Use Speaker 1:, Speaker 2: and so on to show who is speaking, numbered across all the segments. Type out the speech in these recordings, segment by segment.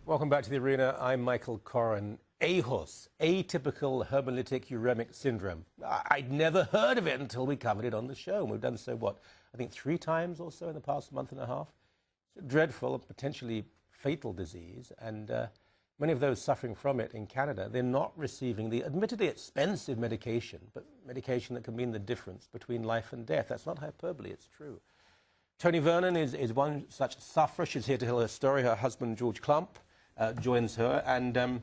Speaker 1: Welcome back to the arena. I'm Michael Corrin. AHUS, atypical hemolytic uremic syndrome. I'd never heard of it until we covered it on the show. And we've done so, what, I think 3 times or so in the past month and a half. It's a dreadful, potentially fatal disease. And many of those suffering from it in Canada, they're not receiving the admittedly expensive medication, but medication that can mean the difference between life and death. That's not hyperbole, it's true. Toni Vernon is one such sufferer. She's here to tell her story. Her husband, George Klump, joins her. And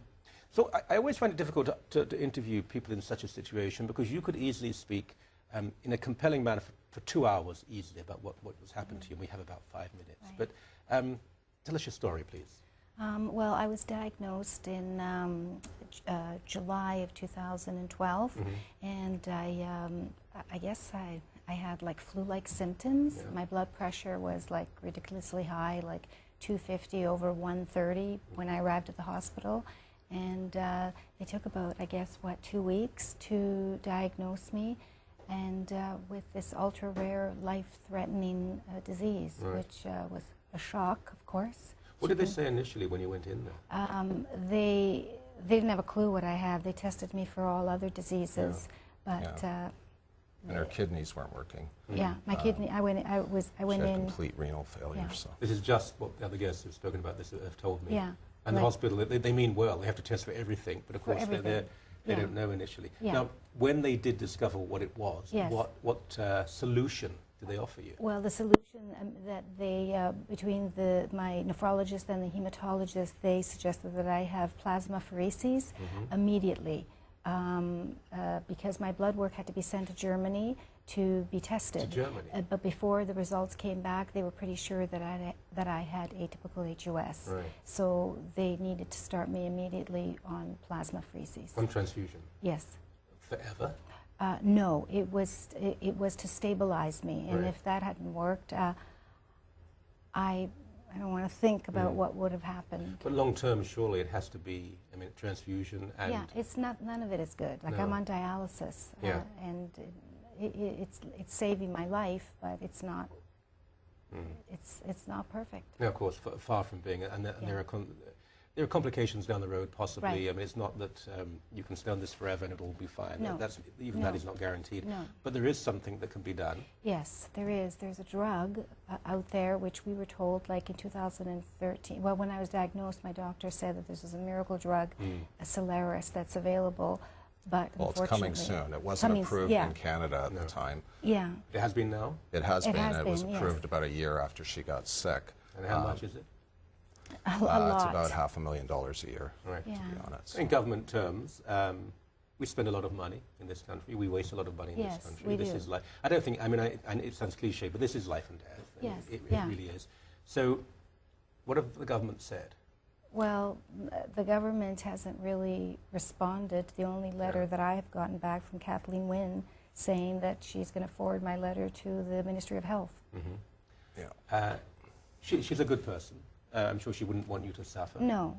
Speaker 1: so I always find it difficult to interview people in such a situation because you could easily speak in a compelling manner for 2 hours easily about what was happened to you. And we have about 5 minutes.
Speaker 2: Right.
Speaker 1: But tell us your story, please.
Speaker 2: Well, I was diagnosed in July of 2012, and I guess I had like flu-like symptoms.
Speaker 1: Yeah.
Speaker 2: My blood pressure was like ridiculously high, like 250 over 130 when I arrived at the hospital. And they took about, I guess, 2 weeks to diagnose me, and with this ultra-rare, life-threatening disease,
Speaker 1: Right.
Speaker 2: which was a shock, of course.
Speaker 1: What did they say initially when you went in there?
Speaker 2: They didn't have a clue what I had. They tested me for all other diseases, but
Speaker 3: and her kidneys weren't working.
Speaker 2: yeah, my kidney. I went
Speaker 3: She had
Speaker 2: in.
Speaker 3: complete renal failure.
Speaker 2: Yeah.
Speaker 3: So
Speaker 1: This is just what the other guests who've spoken about this have told me.
Speaker 2: Yeah.
Speaker 1: And the
Speaker 2: like-
Speaker 1: hospital, they mean well. They have to test for everything, but of
Speaker 2: For
Speaker 1: course they
Speaker 2: everything. Yeah.
Speaker 1: don't know initially.
Speaker 2: Yeah.
Speaker 1: Now, when they did discover what it was,
Speaker 2: Yes.
Speaker 1: what solution did they offer you?
Speaker 2: Well, the solution that they, between my nephrologist and the hematologist, they suggested that I have plasmapheresis immediately because my blood work had to be sent to Germany to be tested.
Speaker 1: To Germany?
Speaker 2: But before the results came back, they were pretty sure that I had atypical HUS.
Speaker 1: Right.
Speaker 2: So they needed to start me immediately on plasmapheresis.
Speaker 1: On transfusion?
Speaker 2: Yes.
Speaker 1: Forever?
Speaker 2: No, it was to stabilize me, and
Speaker 1: Right.
Speaker 2: if that hadn't worked, I don't want to think about what would have happened.
Speaker 1: But long term, surely it has to be, I mean, transfusion and...
Speaker 2: Yeah, it's not. None of it is good. Like
Speaker 1: No.
Speaker 2: I'm on dialysis,
Speaker 1: Yeah.
Speaker 2: and it's saving my life, but it's not. It's not perfect.
Speaker 1: Now, of course, far from being, and there are complications down the road, possibly.
Speaker 2: Right.
Speaker 1: I mean, it's not that you can stay on this forever and it'll all be fine.
Speaker 2: No.
Speaker 1: Even
Speaker 2: No.
Speaker 1: that is not guaranteed.
Speaker 2: No.
Speaker 1: But there is something that can be done.
Speaker 2: Yes, there is. There's a drug out there which we were told, like in 2013. Well, when I was diagnosed, my doctor said that this is a miracle drug, a Solaris, that's available. But
Speaker 3: well, it's coming soon. It wasn't
Speaker 2: coming
Speaker 3: approved
Speaker 2: yeah.
Speaker 3: in Canada at
Speaker 1: No.
Speaker 3: the time.
Speaker 2: Yeah.
Speaker 1: It has been now?
Speaker 3: It has
Speaker 2: It
Speaker 3: been.
Speaker 2: has
Speaker 3: It was
Speaker 2: been, yes.
Speaker 3: approved about a year after she got sick.
Speaker 1: And how much is it?
Speaker 2: A lot.
Speaker 3: It's about $500,000 a year,
Speaker 1: Right.
Speaker 2: Yeah.
Speaker 3: to be honest.
Speaker 1: In government terms, we spend a lot of money in this country. We waste a lot of money in
Speaker 2: Yes,
Speaker 1: this country.
Speaker 2: we
Speaker 1: This
Speaker 2: do.
Speaker 1: is like, I don't think, I mean, and it sounds cliche, but this is life and death. I mean,
Speaker 2: Yes,
Speaker 1: It
Speaker 2: yeah.
Speaker 1: really is. So what have the government said?
Speaker 2: Well, the government hasn't really responded. The only letter that I have gotten back from Kathleen Wynne saying that she's going to forward my letter to the Ministry of Health.
Speaker 3: Yeah.
Speaker 1: She's a good person. I'm sure she wouldn't want you to suffer.
Speaker 2: No.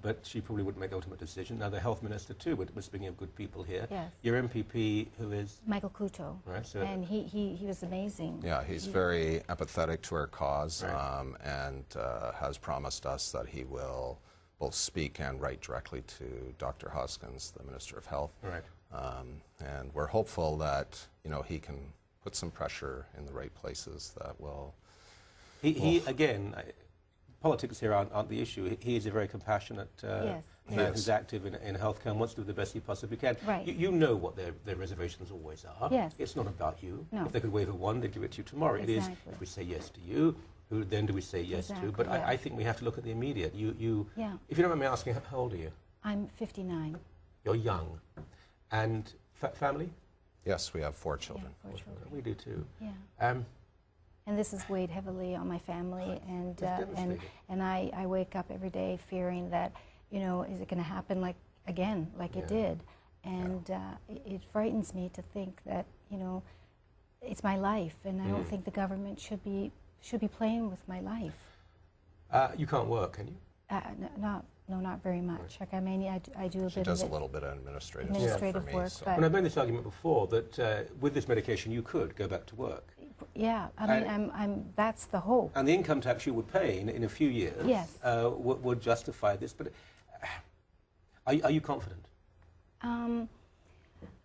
Speaker 1: But she probably wouldn't make the ultimate decision. Now, the health minister, too, we're speaking of good people here.
Speaker 2: Yes.
Speaker 1: Your MPP, who is...
Speaker 2: Michael Couto.
Speaker 1: Right, so
Speaker 2: And he was amazing.
Speaker 3: Yeah, he's very empathetic to our cause,
Speaker 1: Right.
Speaker 3: and has promised us that he will both speak and write directly to Dr. Hoskins, the Minister of Health.
Speaker 1: Right.
Speaker 3: And we're hopeful that he can put some pressure in the right places that will.
Speaker 1: He again, politics here aren't the issue. He is a very compassionate
Speaker 2: Yes.
Speaker 1: man
Speaker 3: Yes.
Speaker 1: who's active in healthcare and wants to do the best he possibly can.
Speaker 2: Right.
Speaker 1: You know what their reservations always are.
Speaker 2: Yes.
Speaker 1: It's not about you.
Speaker 2: No.
Speaker 1: If they could wave a wand, they'd give it to you tomorrow. It is,
Speaker 2: Exactly.
Speaker 1: if we say yes to you, who then do we say yes
Speaker 2: Exactly,
Speaker 1: to? But
Speaker 2: yeah.
Speaker 1: I think we have to look at the immediate. You,
Speaker 2: Yeah.
Speaker 1: if you don't mind me asking, how old are you?
Speaker 2: I'm 59.
Speaker 1: You're young. And family?
Speaker 3: Yes, we have 4 children.
Speaker 2: Yeah, 4 children.
Speaker 1: We do too.
Speaker 2: Yeah. And this has weighed heavily on my family, and
Speaker 1: devastating.
Speaker 2: I wake up every day fearing that, is it going to happen like it
Speaker 1: Yeah.
Speaker 2: did, and it frightens me to think that it's my life, and I don't think the government should be playing with my life.
Speaker 1: You can't work, can you?
Speaker 2: Not very much. Like I do a
Speaker 3: She
Speaker 2: bit
Speaker 3: does
Speaker 2: of
Speaker 3: a little bit of administrative
Speaker 2: Administrative
Speaker 3: stuff for me.
Speaker 2: work,
Speaker 3: So.
Speaker 2: but-
Speaker 1: And I've made this argument before that with this medication you could go back to work.
Speaker 2: Yeah, I mean, that's the hope.
Speaker 1: And the income tax you would pay in a few years
Speaker 2: Yes.
Speaker 1: would justify this. But are you confident?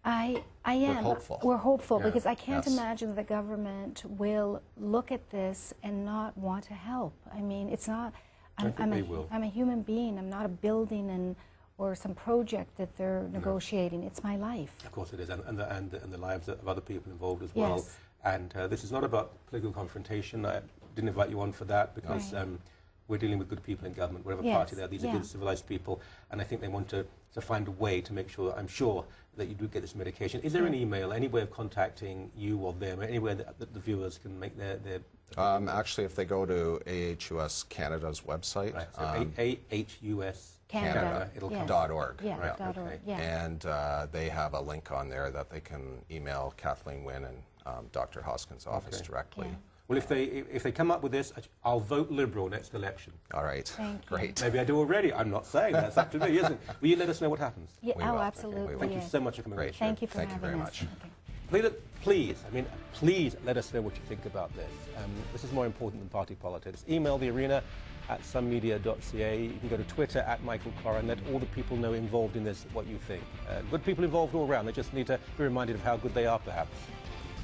Speaker 2: I am.
Speaker 3: We're hopeful.
Speaker 2: We're hopeful
Speaker 3: Yeah.
Speaker 2: because I can't
Speaker 3: Yes.
Speaker 2: imagine the government will look at this and not want to help. I mean, it's not.
Speaker 1: They will.
Speaker 2: I'm a human being. I'm not a building or some project that they're negotiating. It's my life.
Speaker 1: Of course it is, and the lives of other people involved as well.
Speaker 2: Yes.
Speaker 1: And this is not about political confrontation. I didn't invite you on for that because
Speaker 2: Right.
Speaker 1: we're dealing with good people in government, whatever
Speaker 2: Yes,
Speaker 1: party they are. These are
Speaker 2: yeah.
Speaker 1: good, civilized people, and I think they want to find a way to make sure, I'm sure, that you do get this medication. Is there an email, any way of contacting you or them, anywhere that the viewers can make their
Speaker 3: Actually, if they go to AHUS Canada's website,
Speaker 1: right, so AHUS
Speaker 2: Canada.
Speaker 1: it'll
Speaker 2: Yes.
Speaker 1: come.
Speaker 3: .org.
Speaker 2: Yeah,
Speaker 1: Right,
Speaker 2: .org.
Speaker 1: okay.
Speaker 2: Yeah.
Speaker 3: And they have a link on there that they can email Kathleen Wynne and Dr. Hoskins' office
Speaker 1: Okay.
Speaker 3: directly.
Speaker 2: Yeah.
Speaker 1: Well, if they come up with this, I'll vote Liberal next election.
Speaker 3: All right.
Speaker 2: Thank you.
Speaker 3: Great.
Speaker 1: Maybe I do already. I'm not saying that. It's up to me, isn't it? Will you let us know what happens?
Speaker 2: Yeah,
Speaker 3: We
Speaker 2: oh,
Speaker 3: will.
Speaker 2: absolutely.
Speaker 3: We will.
Speaker 1: Thank you
Speaker 2: yes.
Speaker 1: so much for coming on the
Speaker 3: Great.
Speaker 1: show.
Speaker 2: Thank you for
Speaker 3: Thank you
Speaker 2: having
Speaker 3: very
Speaker 2: us.
Speaker 3: much.
Speaker 2: Okay.
Speaker 1: Please let us know what you think about this. This is more important than party politics. Email the arena at sunmedia.ca. You can go to Twitter at Michael Corrin. Let all the people know involved in this what you think. Good people involved all around. They just need to be reminded of how good they are, perhaps.